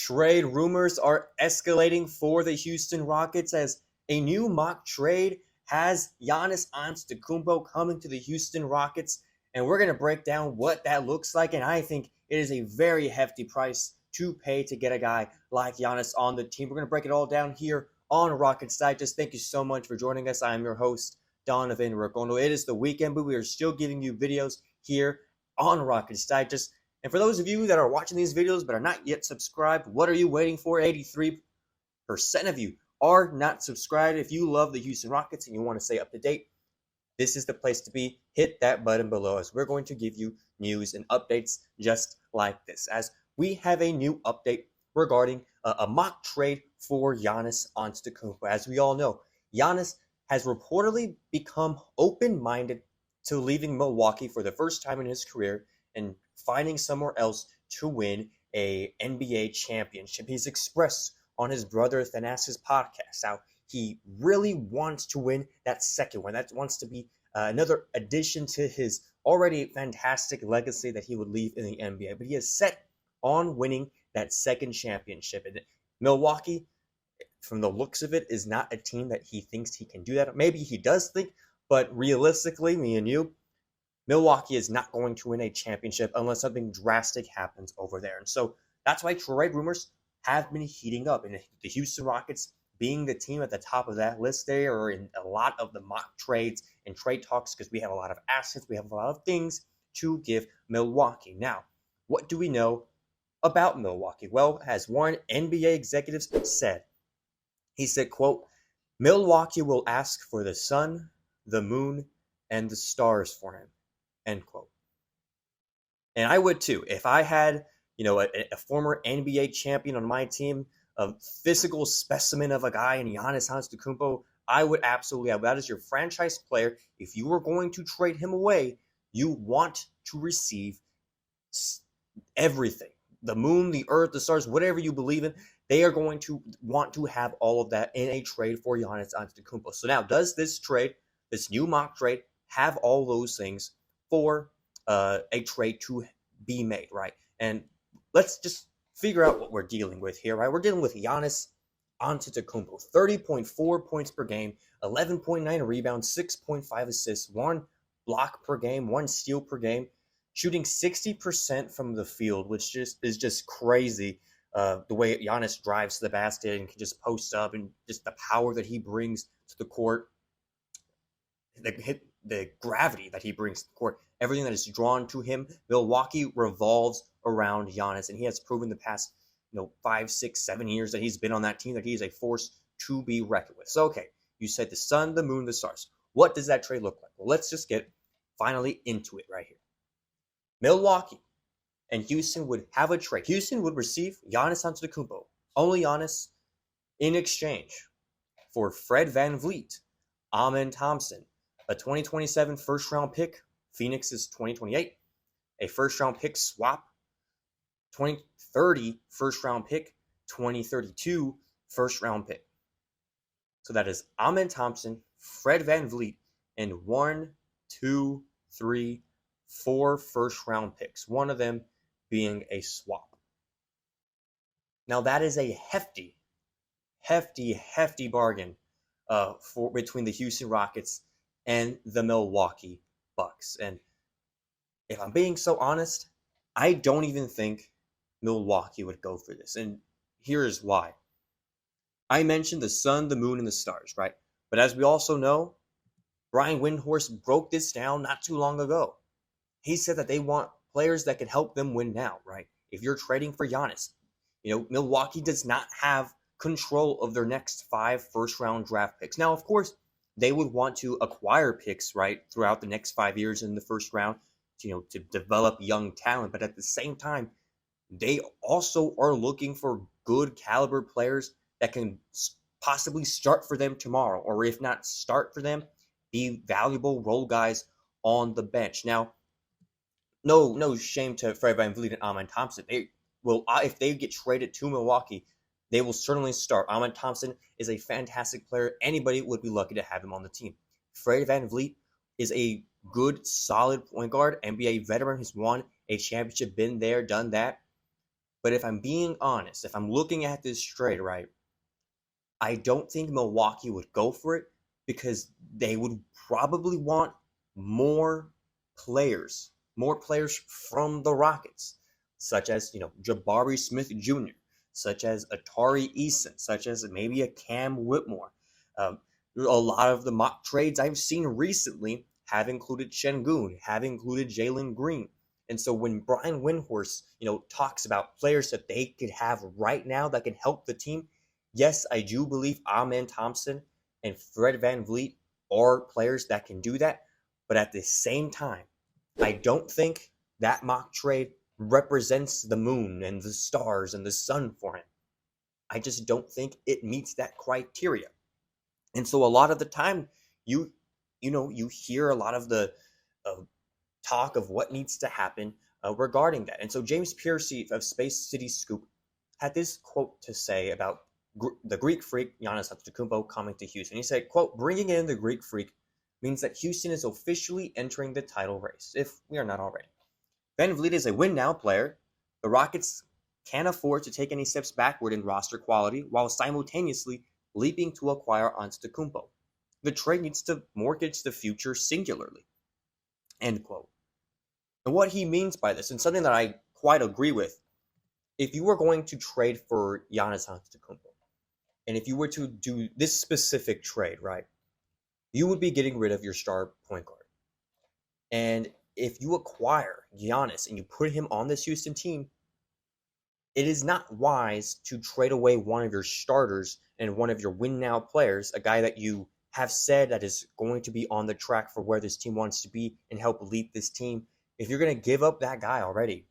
Trade rumors are escalating for the Houston Rockets as a new mock trade has Giannis Antetokounmpo coming to the Houston Rockets, and we're going to break down what that looks like, and I think it is a very hefty price to pay to get a guy like Giannis on the team. We're going to break it all down here on Rockets Digest. Thank you so much for joining us. I'm your host, Donovan Ricondo. It is the weekend, but we are still giving you videos here on Rockets Digest. And for those of you that are watching these videos but are not yet subscribed, what are you waiting for? 83% of you are not subscribed. If you love the Houston Rockets and you want to stay up to date, this is the place to be. Hit that button below as we're going to give you news and updates just like this. As we have a new update regarding a mock trade for Giannis Antetokounmpo. As we all know, Giannis has reportedly become open-minded to leaving Milwaukee for the first time in his career and finding somewhere else to win a NBA championship. He's expressed on his brother Thanas's podcast how he really wants to win that second one. That wants to be another addition to his already fantastic legacy that he would leave in the NBA. But he is set on winning that second championship. And Milwaukee, from the looks of it, is not a team that he thinks he can do that. Maybe he does think, but realistically, me and you, Milwaukee is not going to win a championship unless something drastic happens over there. And so that's why trade rumors have been heating up. And the Houston Rockets being the team at the top of that list, they are in a lot of the mock trades and trade talks because we have a lot of assets. We have a lot of things to give Milwaukee. Now, what do we know about Milwaukee? Well, as one NBA executive said, he said, quote, "Milwaukee will ask for the sun, the moon, and the stars for him," end quote. And I would too. If I had, a former NBA champion on my team, a physical specimen of a guy in Giannis Antetokounmpo, I would absolutely have. That is your franchise player. If you were going to trade him away, you want to receive everything. The moon, the earth, the stars, whatever you believe in, they are going to want to have all of that in a trade for Giannis Antetokounmpo. So now, does this trade, this new mock trade, have all those things for a trade to be made, right? And let's just figure out what we're dealing with here, right? We're dealing with Giannis Antetokounmpo, 30.4 points per game, 11.9 rebounds, 6.5 assists, 1 block per game, 1 steal per game, shooting 60% from the field, which is just crazy. The way Giannis drives to the basket and can just post up, and just the power that he brings to the court, the gravity that he brings to the court, everything that is drawn to him. Milwaukee revolves around Giannis, and he has proven the past 5, 6, 7 years that he's been on that team that he is a force to be reckoned with. So, okay, you said the sun, the moon, the stars. What does that trade look like? Well, let's just get finally into it right here. Milwaukee and Houston would have a trade. Houston would receive Giannis Antetokounmpo, only Giannis, in exchange for Fred VanVleet, Thompson, a 2027 first-round pick, Phoenix's 2028, a first-round pick swap, 2030 first-round pick, 2032 first-round pick. So that is Thompson, Fred VanVleet, and 4 first-round picks, one of them being a swap. Now that is a hefty bargain between the Houston Rockets and the Milwaukee Bucks. And if I'm being so honest, I don't even think Milwaukee would go for this. And here's why. I mentioned the sun, the moon, and the stars, right? But as we also know, Brian Windhorst broke this down not too long ago. He said that they want players that can help them win now, right? If you're trading for Giannis, Milwaukee does not have control of their next 5 first-round draft picks. Now, of course, they would want to acquire picks, right, throughout the next 5 years in the first round, to develop young talent. But at the same time, they also are looking for good caliber players that can possibly start for them tomorrow, or if not start for them, be valuable role guys on the bench. Now, no shame to Fred VanVleet and Alperen Thompson. They will, if they get traded to Milwaukee, they will certainly start. Alperen Thompson is a fantastic player. Anybody would be lucky to have him on the team. Fred VanVleet is a good, solid point guard, NBA veteran who's won a championship, been there, done that. But if I'm being honest, if I'm looking at this trade, right, I don't think Milwaukee would go for it because they would probably want more more players from the Rockets, such as, Jabari Smith Jr., such as Atari Eason, such as maybe a Cam Whitmore. A lot of the mock trades I've seen recently have included Şengün, have included Jalen Green. And so when Brian Windhorst, talks about players that they could have right now that can help the team, yes, I do believe Amen Thompson and Fred VanVleet are players that can do that. But at the same time, I don't think that mock trade represents the moon and the stars and the sun for him. I just don't think it meets that criteria. And so a lot of the time, you hear a lot of the talk of what needs to happen regarding that. And so James Piercy of Space City Scoop had this quote to say about the Greek Freak, Giannis Antetokounmpo, coming to Houston. He said, quote, "Bringing in the Greek Freak means that Houston is officially entering the title race, if we are not already. VanVleet is a win-now player. The Rockets can't afford to take any steps backward in roster quality while simultaneously leaping to acquire Antetokounmpo. The trade needs to mortgage the future singularly." End quote. And what he means by this, and something that I quite agree with, if you were going to trade for Giannis Antetokounmpo, and if you were to do this specific trade, right, you would be getting rid of your star point guard. And if you acquire Giannis and you put him on this Houston team, it is not wise to trade away one of your starters and one of your win-now players, a guy that you have said that is going to be on the track for where this team wants to be and help lead this team. If you're going to give up that guy already,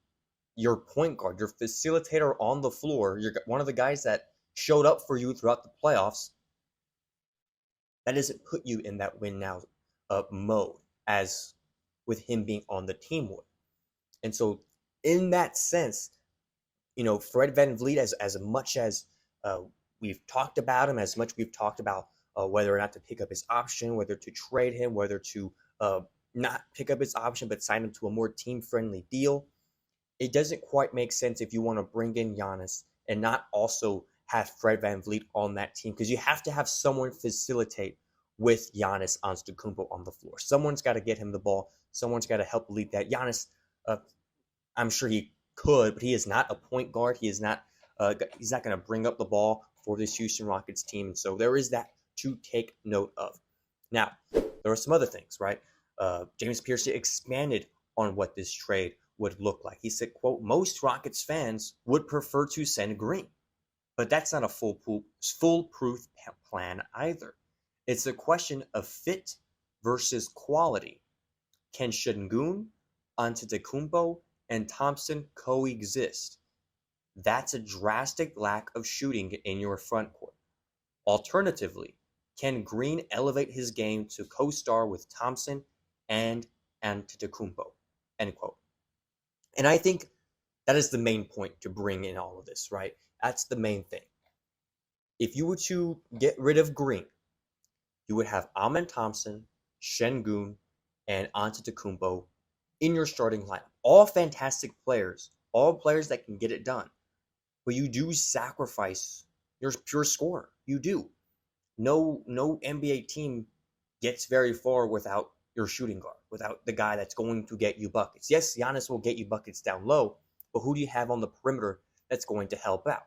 your point guard, your facilitator on the floor, you're one of the guys that showed up for you throughout the playoffs, that doesn't put you in that win-now mode as with him being on the team would. And so in that sense, Fred VanVleet, as much as we've talked about him, as much we've talked about whether or not to pick up his option, whether to trade him, whether to not pick up his option but sign him to a more team-friendly deal, it doesn't quite make sense if you want to bring in Giannis and not also have Fred VanVleet on that team, because you have to have someone facilitate with Giannis Antetokounmpo on the floor. Someone's got to get him the ball. Someone's got to help lead that. Giannis, I'm sure he could, but he is not a point guard. He's not going to bring up the ball for this Houston Rockets team. And so there is that to take note of. Now, there are some other things, right? James Piercy expanded on what this trade would look like. He said, quote, "Most Rockets fans would prefer to send Green, but that's not a foolproof plan either. It's a question of fit versus quality. Can Şengün, Antetokounmpo, and Thompson coexist? That's a drastic lack of shooting in your front court. Alternatively, can Green elevate his game to co-star with Thompson and Antetokounmpo?" End quote. And I think that is the main point to bring in all of this, right? That's the main thing. If you were to get rid of Green, you would have Amen Thompson, Şengün, and Antetokounmpo in your starting lineup. All fantastic players, all players that can get it done. But you do sacrifice your pure scorer. You do. No NBA team gets very far without your shooting guard, without the guy that's going to get you buckets. Yes, Giannis will get you buckets down low, but who do you have on the perimeter that's going to help out?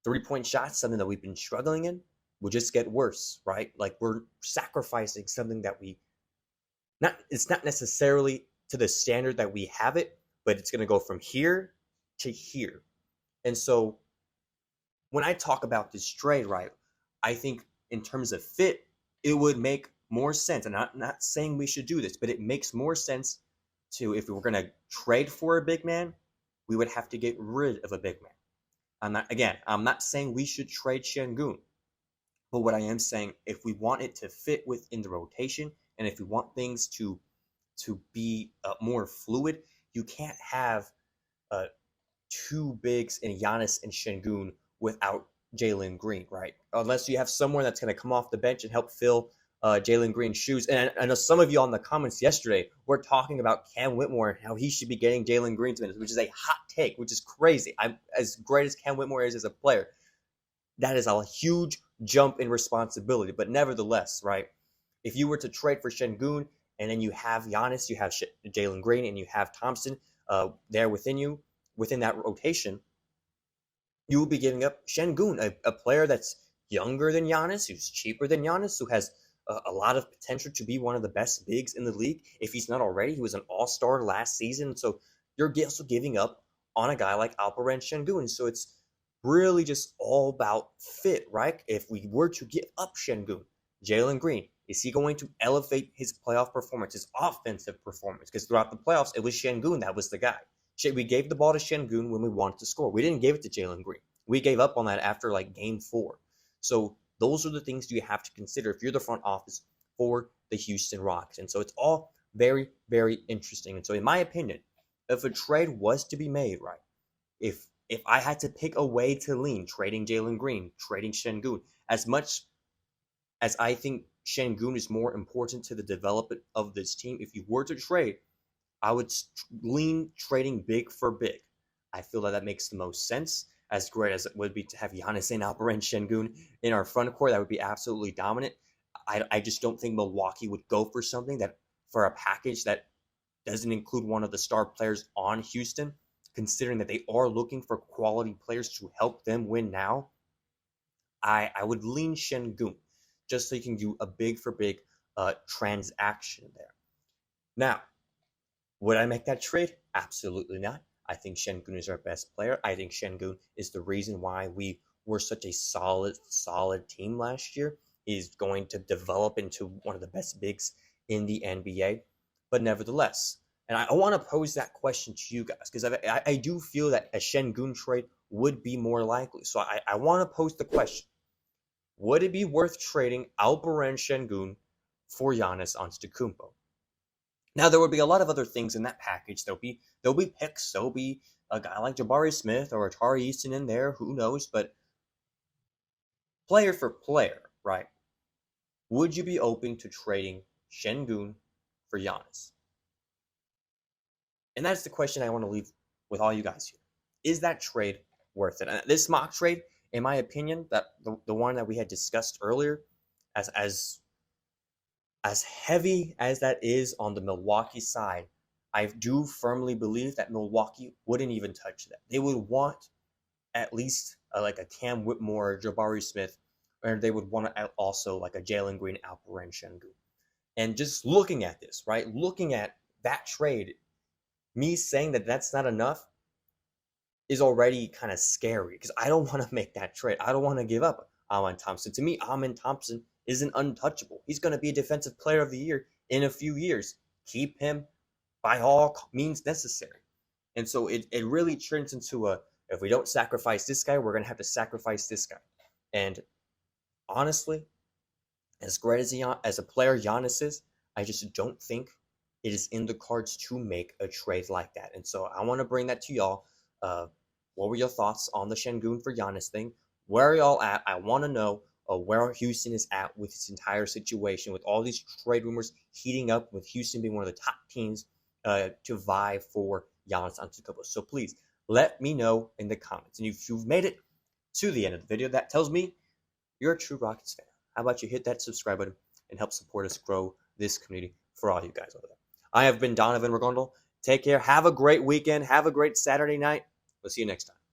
Three-point shots, something that we've been struggling in, will just get worse, right? Like we're sacrificing something that it's not necessarily to the standard that we have it, but it's going to go from here to here. And so when I talk about this trade, right, I think in terms of fit, it would make more sense. And I'm not saying we should do this, but it makes more sense to, if we were going to trade for a big man, we would have to get rid of a big man. I'm not saying we should trade Şengün, but what I am saying, if we want it to fit within the rotation, and if we want things to be more fluid, you can't have two bigs in Giannis and Şengün without Jalen Green, right? Unless you have someone that's going to come off the bench and help fill Jalen Green's shoes. And I know some of you on the comments yesterday were talking about Cam Whitmore and how he should be getting Jalen Green's minutes, which is a hot take, which is crazy. I'm as great as Cam Whitmore is as a player. That is a huge jump in responsibility. But nevertheless, right, if you were to trade for Şengün and then you have Giannis, you have Jalen Green, and you have Thompson there within that rotation, you will be giving up Şengün, a player that's younger than Giannis, who's cheaper than Giannis, who has a lot of potential to be one of the best bigs in the league. If he's not already, he was an all-star last season. So you're also giving up on a guy like Alperen Şengün. So it's really just all about fit, right? If we were to give up Şengün, Jalen Green, is he going to elevate his playoff performance, his offensive performance? Because throughout the playoffs, it was Şengün that was the guy. We gave the ball to Şengün when we wanted to score. We didn't give it to Jalen Green. We gave up on that after like game 4. So those are the things you have to consider if you're the front office for the Houston Rockets. And so it's all very, very interesting. And so in my opinion, if a trade was to be made, right, if I had to pick a way to lean, trading Jalen Green, trading Şengün, as much as I think Şengün is more important to the development of this team, if you were to trade, I would lean trading big for big. I feel that makes the most sense. As great as it would be to have Giannis and Alperen Şengün in our front court, that would be absolutely dominant. I just don't think Milwaukee would go for something that, for a package that doesn't include one of the star players on Houston, considering that they are looking for quality players to help them win now. I would lean Şengün just so you can do a big for big transaction there. Now, would I make that trade? Absolutely not. I think Şengün is our best player. I think Şengün is the reason why we were such a solid team last year. He's going to develop into one of the best bigs in the NBA. But nevertheless, and I want to pose that question to you guys, because I do feel that a Şengün trade would be more likely. So I want to pose the question. Would it be worth trading Alperen Şengün for Giannis Antetokounmpo? Now, there would be a lot of other things in that package. There'll be picks. There'll be a guy like Jabari Smith or Tari Easton in there. Who knows? But player for player, right? Would you be open to trading Şengün for Giannis? And that's the question I want to leave with all you guys here. Is that trade worth it? And this mock trade, in my opinion, that the one that we had discussed earlier, as heavy as that is on the Milwaukee side, I do firmly believe that Milwaukee wouldn't even touch that. They would want at least like a Cam Whitmore or Jabari Smith, or they would want also like a Jalen Green, Alperen Şengün. And just looking at this, right, looking at that trade, me saying that that's not enough is already kind of scary because I don't want to make that trade. I don't want to give up Amen Thompson. To me, Amen Thompson isn't untouchable. He's going to be a defensive player of the year in a few years. Keep him by all means necessary. And so it really turns into if we don't sacrifice this guy, we're going to have to sacrifice this guy. And honestly, as great as a player Giannis is, I just don't think it is in the cards to make a trade like that. And so I want to bring that to y'all. What were your thoughts on the Şengün for Giannis thing? Where are y'all at? I want to know where Houston is at with this entire situation, with all these trade rumors heating up, with Houston being one of the top teams to vie for Giannis Antetokounmpo. So please let me know in the comments. And if you've made it to the end of the video, that tells me you're a true Rockets fan. How about you hit that subscribe button and help support us grow this community for all you guys over there. I have been Donovan Ricondo. Take care. Have a great weekend. Have a great Saturday night. We'll see you next time.